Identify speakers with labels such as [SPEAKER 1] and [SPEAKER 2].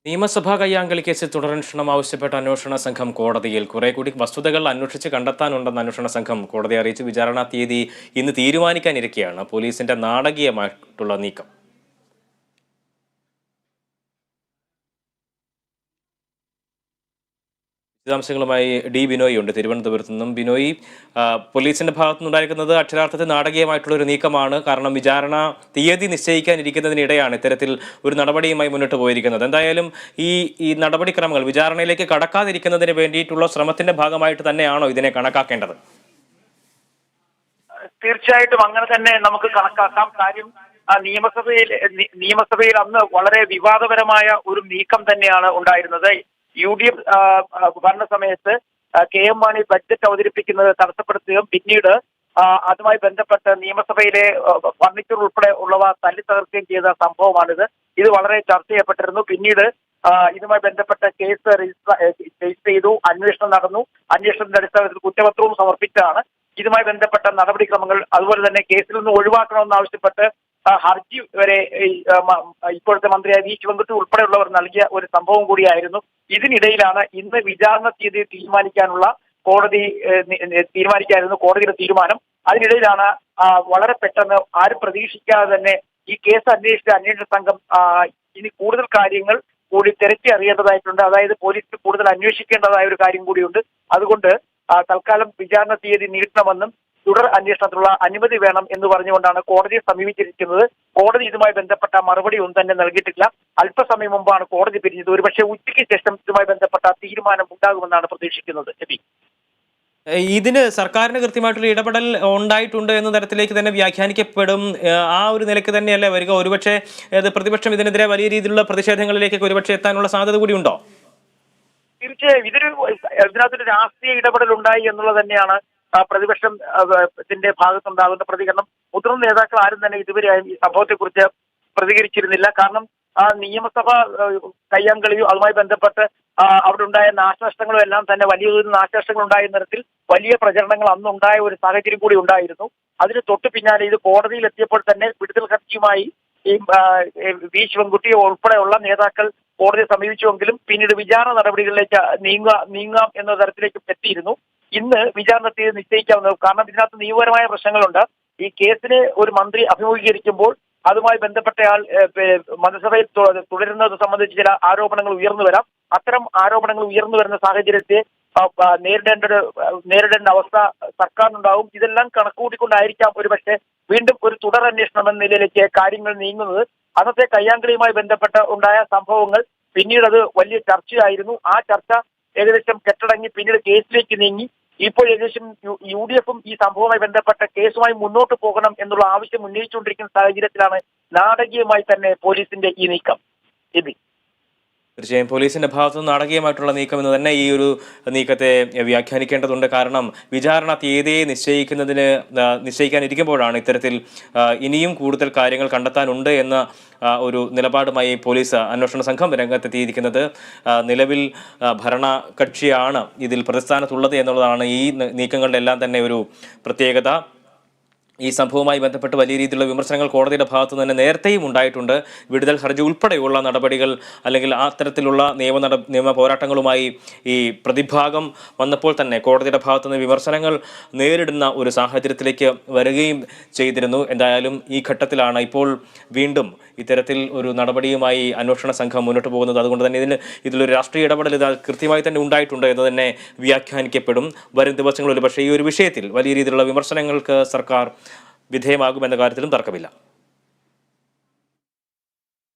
[SPEAKER 1] നിയമസഭാ കയ്യാങ്കളി കേസിൽ തുടരന്വേഷണം ആവശ്യപ്പെട്ട അന്വേഷണ സംഘം കോടതിയിൽ കുറെ കൂടി വസ്തുതകൾ അന്വേഷിച്ച് കണ്ടെത്താനുണ്ടെന്ന് അന്വേഷണ സംഘം കോടതിയെ അറിയിച്ചു. വിചാരണ തീയതി ഇന്ന് തീരുമാനിക്കാനിരിക്കെയാണ് പോലീസിന്റെ നാടകീയമായിട്ടുള്ള നീക്കം. വിശദാംശങ്ങളുമായി ഡി ബിനോയ് ഉണ്ട് തിരുവനന്തപുരത്ത് നിന്നും. ബിനോയ്, പോലീസിന്റെ ഭാഗത്തുനിന്നുണ്ടായിരിക്കുന്നത് അക്ഷരാർത്ഥത്തിൽ നാടകീയമായിട്ടുള്ള ഒരു നീക്കമാണ്. കാരണം വിചാരണ തീയതി നിശ്ചയിക്കാനിരിക്കുന്നതിനിടെയാണ് ഇത്തരത്തിൽ ഒരു നടപടിയുമായി മുന്നോട്ട് പോയിരിക്കുന്നത്. എന്തായാലും ഈ നടപടിക്രമങ്ങൾ വിചാരണയിലേക്ക് കടക്കാതിരിക്കുന്നതിന് വേണ്ടിയിട്ടുള്ള ശ്രമത്തിന്റെ ഭാഗമായിട്ട് തന്നെയാണോ ഇതിനെ കണക്കാക്കേണ്ടത്?
[SPEAKER 2] തീർച്ചയായിട്ടും അങ്ങനെ തന്നെ നമുക്ക് കണക്കാക്കാം. കാര്യം നിയമസഭയിൽ അന്ന് വളരെ വിവാദപരമായ ഒരു നീക്കം തന്നെയാണ് ഉണ്ടായിരുന്നത്. UDF ഭരണ സമയത്ത് KM മാണി ബഡ്ജറ്റ് അവതരിപ്പിക്കുന്നത് തടസ്സപ്പെടുത്തുകയും പിന്നീട് അതുമായി ബന്ധപ്പെട്ട് നിയമസഭയിലെ ഫർണിച്ചർ ഉൾപ്പെടെ ഉള്ളവ തല്ലിത്തകർക്കുകയും ചെയ്ത സംഭവമാണിത്. ഇത് വളരെ ചർച്ച ചെയ്യപ്പെട്ടിരുന്നു. പിന്നീട് ഇതുമായി ബന്ധപ്പെട്ട കേസ് രജിസ്റ്റർ ചെയ്തു, അന്വേഷണം നടന്നു. അന്വേഷണത്തിന്റെ അടിസ്ഥാനത്തിൽ കുറ്റപത്രവും സമർപ്പിച്ചതാണ്. ഇതുമായി ബന്ധപ്പെട്ട നടപടിക്രമങ്ങൾ, അതുപോലെ തന്നെ കേസിൽ നിന്ന് ഒഴിവാക്കണമെന്നാവശ്യപ്പെട്ട് ഹർജി വരെ ഇപ്പോഴത്തെ മന്ത്രിയായ വി ശിവൻകുട്ടി ഉൾപ്പെടെയുള്ളവർ നൽകിയ ഒരു സംഭവം കൂടിയായിരുന്നു. ഇതിനിടയിലാണ് ഇന്ന് വിചാരണ തീയതി തീരുമാനിക്കായിരുന്നു കോടതിയുടെ തീരുമാനം. അതിനിടയിലാണ് വളരെ പെട്ടെന്ന് ആരും പ്രതീക്ഷിക്കാതെ തന്നെ ഈ കേസ് അന്വേഷിച്ച അന്വേഷണ സംഘം ഇനി കൂടുതൽ കാര്യങ്ങൾ കൂടി തിരക്കി അറിയേണ്ടതായിട്ടുണ്ട്. അതായത് പോലീസ് കൂടുതൽ അന്വേഷിക്കേണ്ടതായ ഒരു കാര്യം കൂടിയുണ്ട്. അതുകൊണ്ട് തൽക്കാലം വിചാരണ തീയതി നീട്ടണമെന്നും തുടർ അന്വേഷണത്തിനുള്ള അനുമതി വേണം എന്ന് പറഞ്ഞുകൊണ്ടാണ് കോടതിയെ സമീപിച്ചിരിക്കുന്നത്. കോടതി ഇതുമായി ബന്ധപ്പെട്ട മറുപടി ഒന്നും തന്നെ നൽകിയിട്ടില്ല. അല്പസമയം മുമ്പാണ് കോടതി പിരിഞ്ഞത്. ഒരുപക്ഷെ ഉച്ചയ്ക്ക് ശേഷം ഇതുമായി ബന്ധപ്പെട്ട തീരുമാനം ഉണ്ടാകുമെന്നാണ് പ്രതീക്ഷിക്കുന്നത്.
[SPEAKER 1] ഇതിന് സർക്കാരിന് കൃത്യമായിട്ടുള്ള ഇടപെടൽ ഉണ്ടായിട്ടുണ്ട് എന്ന തരത്തിലേക്ക് തന്നെ വ്യാഖ്യാനിക്കപ്പെടും. ആ ഒരു നിലയ്ക്ക് തന്നെയല്ലേ വരിക? ഒരുപക്ഷെ പ്രതിപക്ഷം ഇതിനെതിരെ വലിയ രീതിയിലുള്ള പ്രതിഷേധങ്ങളിലേക്ക് ഒരുപക്ഷെ എത്താനുള്ള സാധ്യത കൂടി ഉണ്ടോ?
[SPEAKER 2] തീർച്ചയായും ഇതിനകത്തൊരു രാഷ്ട്രീയ ഇടപെടൽ ഉണ്ടായി എന്നുള്ളത് തന്നെയാണ് പ്രതിപക്ഷത്തിന്റെ ഭാഗത്തുണ്ടാകുന്ന പ്രതികരണം. മുതിർന്ന നേതാക്കൾ ആരും തന്നെ ഇതുവരെയായും ഈ സംഭവത്തെക്കുറിച്ച് പ്രതികരിച്ചിരുന്നില്ല. കാരണം നിയമസഭ കയ്യാങ്കളിയും അതുമായി ബന്ധപ്പെട്ട് അവിടെ ഉണ്ടായ നാശനഷ്ടങ്ങളും എല്ലാം തന്നെ വലിയ നാശനഷ്ടങ്ങൾ ഉണ്ടായ തരത്തിൽ വലിയ പ്രചരണങ്ങൾ അന്നുണ്ടായ ഒരു സാഹചര്യം കൂടി ഉണ്ടായിരുന്നു. അതിന് തൊട്ടു പിന്നാലെ ഇത് കോടതിയിൽ എത്തിയപ്പോൾ തന്നെ വിടുതൽ ഹർജിയുമായി ഈ വി ശിവൻകുട്ടി ഉൾപ്പെടെയുള്ള നേതാക്കൾ കോടതിയെ സമീപിച്ചുവെങ്കിലും പിന്നീട് വിചാരണ നടപടികളിലേക്ക് നീങ്ങാം എന്ന തരത്തിലേക്ക് എത്തിയിരുന്നു. ഇന്ന് വിചാരണ തീയതി നിശ്ചയിക്കാവുന്നത്. കാരണം ഇതിനകത്ത് നിയമപരമായ പ്രശ്നങ്ങളുണ്ട്. ഈ കേസിനെ ഒരു മന്ത്രി അഭിമുഖീകരിക്കുമ്പോൾ അതുമായി ബന്ധപ്പെട്ടയാൾ മന്ത്രിസഭയിൽ തുടരുന്നത് സംബന്ധിച്ച് ചില ആരോപണങ്ങൾ ഉയർന്നു വരാം. അത്തരം ആരോപണങ്ങൾ ഉയർന്നു വരുന്ന സാഹചര്യത്തെ നേരിടേണ്ട അവസ്ഥ സർക്കാരിനുണ്ടാവും. ഇതെല്ലാം കണക്കുകൂട്ടിക്കൊണ്ടായിരിക്കാം ഒരുപക്ഷെ വീണ്ടും ഒരു തുടർ അന്വേഷണം എന്ന നിലയിലേക്ക് കാര്യങ്ങൾ നീങ്ങുന്നത്. അന്നത്തെ കയ്യാങ്കളിയുമായി ബന്ധപ്പെട്ട് ഉണ്ടായ സംഭവങ്ങൾ പിന്നീട് അത് വലിയ ചർച്ചയായിരുന്നു. ആ ചർച്ച ഏകദേശം കെട്ടടങ്ങി പിന്നീട് കേസിലേക്ക് നീങ്ങി. ഇപ്പോൾ ഏകദേശം UDFും ഈ സംഭവവുമായി ബന്ധപ്പെട്ട കേസുമായി മുന്നോട്ട് പോകണം എന്നുള്ള ആവശ്യം ഉന്നയിച്ചുകൊണ്ടിരിക്കുന്ന സാഹചര്യത്തിലാണ് നാടകീയമായി തന്നെ പോലീസിന്റെ ഈ നീക്കം.
[SPEAKER 1] തീർച്ചയായും പോലീസിന്റെ ഭാഗത്തുനിന്ന് നാടകീയമായിട്ടുള്ള നീക്കം എന്ന് തന്നെ ഈ ഒരു നീക്കത്തെ വ്യാഖ്യാനിക്കേണ്ടതുണ്ട്. കാരണം വിചാരണ തീയതിയെ നിശ്ചയിക്കാനിരിക്കുമ്പോഴാണ് ഇത്തരത്തിൽ ഇനിയും കൂടുതൽ കാര്യങ്ങൾ കണ്ടെത്താനുണ്ട് എന്ന ഒരു നിലപാടുമായി പോലീസ് അന്വേഷണ സംഘം രംഗത്തെത്തിയിരിക്കുന്നത്. നിലവിൽ ഭരണകക്ഷിയാണ് ഇതിൽ പ്രതിസ്ഥാനത്തുള്ളത് എന്നുള്ളതാണ് ഈ നീക്കങ്ങളുടെ എല്ലാം തന്നെ ഒരു പ്രത്യേകത. ഈ സംഭവവുമായി ബന്ധപ്പെട്ട് വലിയ രീതിയിലുള്ള വിമർശനങ്ങൾ കോടതിയുടെ ഭാഗത്തു തന്നെ നേരത്തെയും ഉണ്ടായിട്ടുണ്ട്. വിടുതൽ ഹർജി ഉൾപ്പെടെയുള്ള നടപടികൾ അല്ലെങ്കിൽ അത്തരത്തിലുള്ള നിയമ പോരാട്ടങ്ങളുമായി ഈ പ്രതിഭാഗം വന്നപ്പോൾ തന്നെ കോടതിയുടെ ഭാഗത്തു നിന്ന് വിമർശനങ്ങൾ നേരിടുന്ന ഒരു സാഹചര്യത്തിലേക്ക് വരികയും ചെയ്തിരുന്നു. എന്തായാലും ഈ ഘട്ടത്തിലാണ് ഇപ്പോൾ വീണ്ടും ഇത്തരത്തിൽ ഒരു നടപടിയുമായി അന്വേഷണ സംഘം മുന്നോട്ട് പോകുന്നത്. അതുകൊണ്ട് തന്നെ ഇതിലൊരു രാഷ്ട്രീയ ഇടപെടൽ കൃത്യമായി തന്നെ ഉണ്ടായിട്ടുണ്ട് എന്ന് തന്നെ വ്യാഖ്യാനിക്കപ്പെടും. വരും ദിവസങ്ങളിൽ പക്ഷേ ഈ ഒരു വിഷയത്തിൽ വലിയ രീതിയിലുള്ള വിമർശനങ്ങൾക്ക് സർക്കാർ വിധേയമാകുമെന്ന കാര്യത്തിലും തർക്കമില്ല.